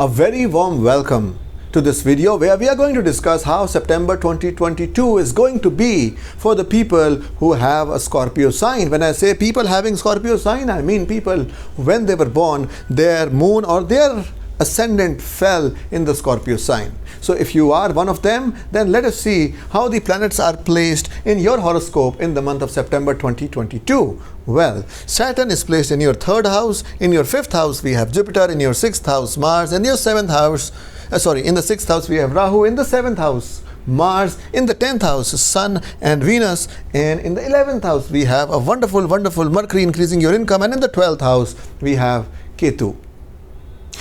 A very warm welcome to this video where we are going to discuss how September 2022 is going to be for the people who have a Scorpio sign. When I say people having Scorpio sign, I mean people when they were born, their moon or their ascendant fell in the Scorpio sign. So if you are one of them, then let us see how the planets are placed in your horoscope in the month of September 2022. Well, Saturn is placed in your third house. In your fifth house, we have Jupiter. In your sixth house, Mars. In your seventh house, in the sixth house, we have Rahu. In the seventh house, Mars. In the 10th house, Sun and Venus. And in the 11th house, we have a wonderful Mercury increasing your income. And in the 12th house, we have Ketu.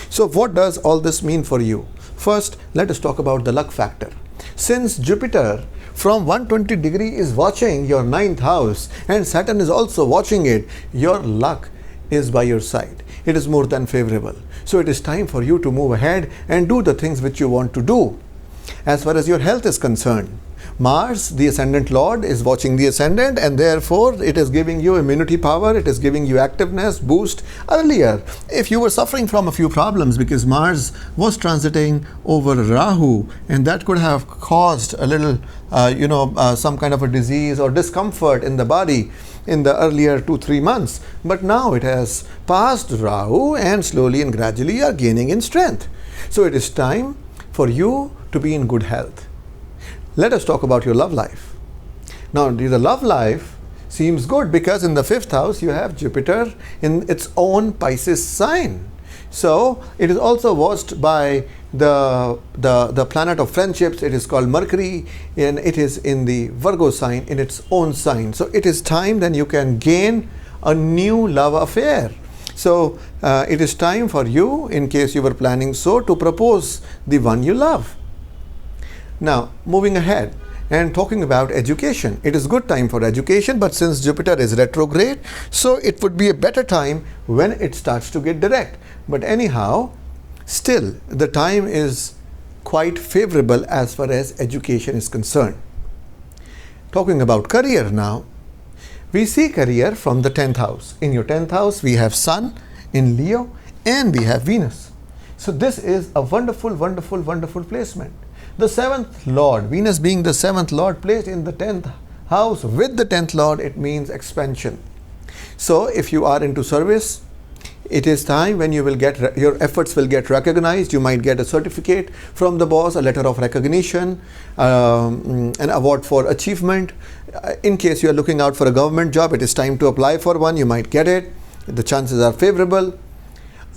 So what does all this mean for you? First, let us talk about the luck factor. Since Jupiter from 120 degree is watching your 9th house and Saturn is also watching it, your luck is by your side. It is more than favorable. So it is time for you to move ahead and do the things which you want to do. As far as your health is concerned, Mars, the Ascendant Lord, is watching the Ascendant, and therefore it is giving you immunity power, it is giving you activeness, boost. Earlier, if you were suffering from a few problems because Mars was transiting over Rahu, and that could have caused a little, some kind of a disease or discomfort in the body in the earlier 2-3 months. But now it has passed Rahu and slowly and gradually you are gaining in strength. So it is time for you to be in good health. Let us talk about your love life. Now, the love life seems good because in the 5th house you have Jupiter in its own Pisces sign. So it is also watched by the planet of friendships. It is called Mercury, and it is in the Virgo sign, in its own sign. So it is time then you can gain a new love affair. So it is time for you, in case you were planning so, to propose the one you love. Now, moving ahead and talking about education. It is good time for education, but since Jupiter is retrograde, so it would be a better time when it starts to get direct. But anyhow, still the time is quite favorable as far as education is concerned. Talking about career now, we see career from the 10th house. In your 10th house, we have Sun in Leo and we have Venus. So this is a wonderful placement. The 7th Lord, Venus being the 7th Lord placed in the 10th house with the 10th Lord, it means expansion. So if you are into service, it is time when you will get, your efforts will get recognized. You might get a certificate from the boss, a letter of recognition, an award for achievement. In case you are looking out for a government job, it is time to apply for one. You might get it. The chances are favorable.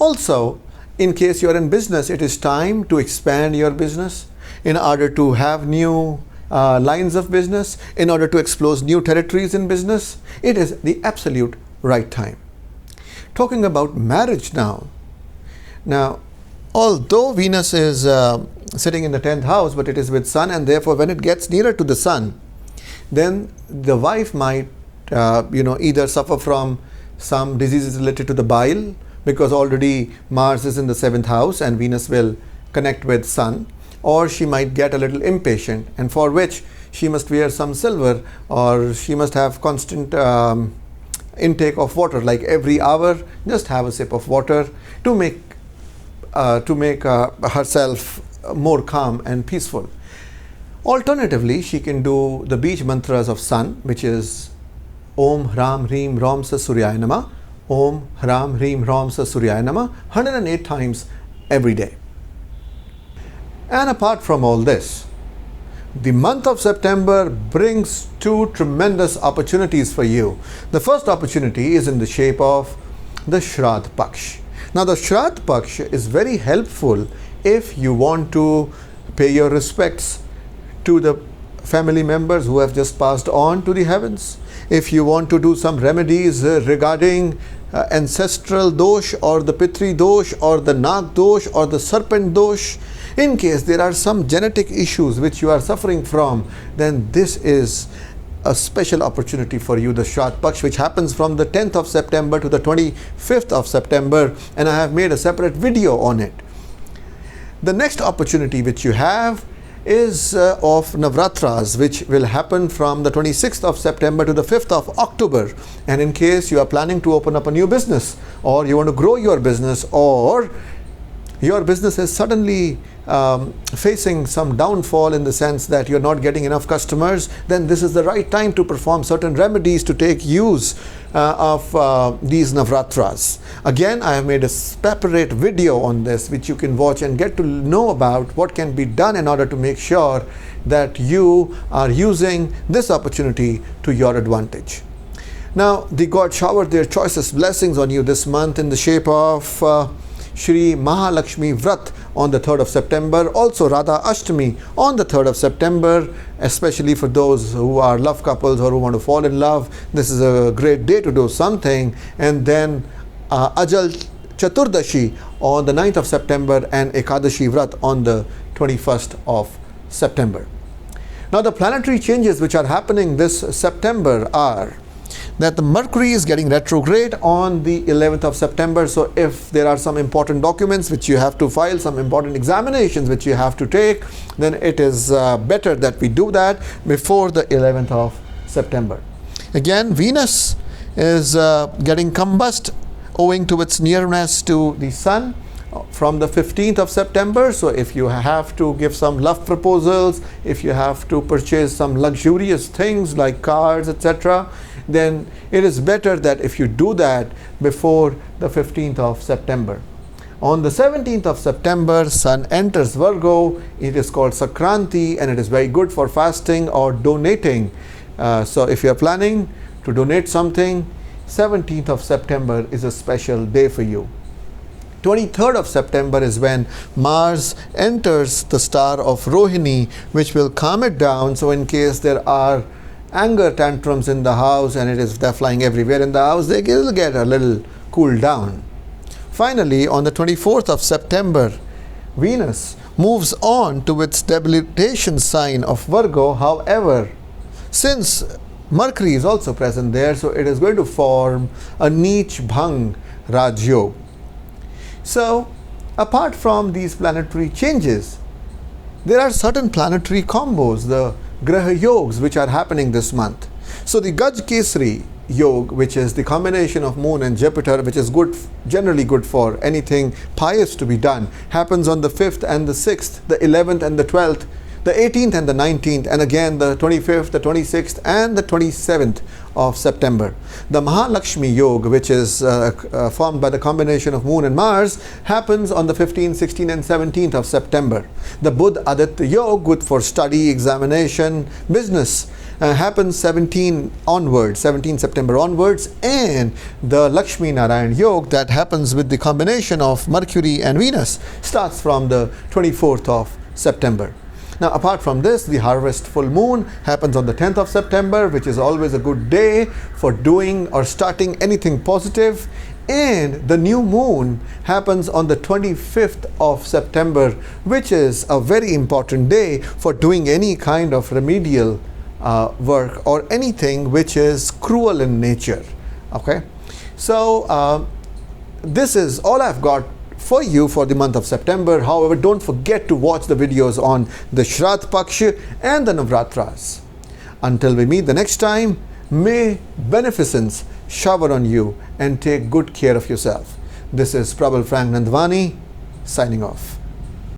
Also, in case you are in business, it is time to expand your business in order to have new lines of business, in order to explore new territories in business. It is the absolute right time. Talking about marriage now. Now, although Venus is sitting in the 10th house, but it is with Sun, and therefore when it gets nearer to the Sun, then the wife might either suffer from some diseases related to the bile, because already Mars is in the 7th house and Venus will connect with Sun, or she might get a little impatient, and for which she must wear some silver, or she must have constant intake of water, like every hour just have a sip of water to make herself more calm and peaceful. Alternatively, she can do the beach mantras of Sun, which is Om Hram Hrim Ram Sa Suryaya Namah, Om Hram Hrim Ram Sa Suryaya Namah, 108 times every day. And apart from all this, the month of September brings two tremendous opportunities for you. The first opportunity is in the shape of the Shraddh Paksh. Now the Shraddh Paksh is very helpful if you want to pay your respects to the family members who have just passed on to the heavens. If you want to do some remedies regarding ancestral dosh, or the Pitri dosh, or the Nag dosh, or the serpent dosh, in case there are some genetic issues which you are suffering from, then this is a special opportunity for you, the Shraddh Paksh, which happens from the 10th of September to the 25th of September, and I have made a separate video on it. The next opportunity which you have is of Navratras, which will happen from the 26th of September to the 5th of October. And in case you are planning to open up a new business, or you want to grow your business, or your business is suddenly facing some downfall in the sense that you're not getting enough customers, then this is the right time to perform certain remedies to take use of these Navratras. Again, I have made a separate video on this which you can watch and get to know about what can be done in order to make sure that you are using this opportunity to your advantage. Now, the God showered their choicest blessings on you this month in the shape of Shri Mahalakshmi Vrat on the 3rd of September, also Radha Ashtami on the 3rd of September, especially for those who are love couples or who want to fall in love. This is a great day to do something. And then Ajal Chaturdashi on the 9th of September and Ekadashi Vrat on the 21st of September. Now, the planetary changes which are happening this September are that the Mercury is getting retrograde on the 11th of September. So if there are some important documents which you have to file, some important examinations which you have to take, then it is better that we do that before the 11th of September. Again, Venus is getting combust owing to its nearness to the Sun from the 15th of September. So if you have to give some love proposals, if you have to purchase some luxurious things like cars, etc., then it is better that if you do that before the 15th of September. On the 17th of September, Sun enters Virgo. It is called Sakranti and it is very good for fasting or donating. So if you are planning to donate something, 17th of September is a special day for you. 23rd of September is when Mars enters the star of Rohini, which will calm it down. So in case there are anger tantrums in the house and they're flying everywhere in the house, they will get a little cooled down. Finally, on the 24th of September, Venus moves on to its debilitation sign of Virgo. However, since Mercury is also present there, so it is going to form a Neech Bhang Raj Yoga. So, apart from these planetary changes, there are certain planetary combos, the Graha Yogas, which are happening this month. So the Gaj Kesari Yoga, which is the combination of Moon and Jupiter, which is good, generally good for anything pious to be done, happens on the 5th and the 6th, the 11th and the 12th, the 18th and the 19th, and again the 25th, the 26th and the 27th of September. The Mahalakshmi Yoga, which is formed by the combination of Moon and Mars, happens on the 15th, 16th and 17th of September. The Buddha Aditya Yoga, good for study, examination, business, happens 17 September onwards, and the Lakshmi Narayan Yoga, that happens with the combination of Mercury and Venus, starts from the 24th of September. Now, apart from this, the harvest full moon happens on the 10th of September, which is always a good day for doing or starting anything positive. And the new moon happens on the 25th of September, which is a very important day for doing any kind of remedial work or anything which is cruel in nature. Okay, so this is all I've got for you for the month of September. However, don't forget to watch the videos on the Shraddh Paksh and the Navratras. Until we meet the next time, may beneficence shower on you and take good care of yourself. This is Prabal Frank Nandwani signing off.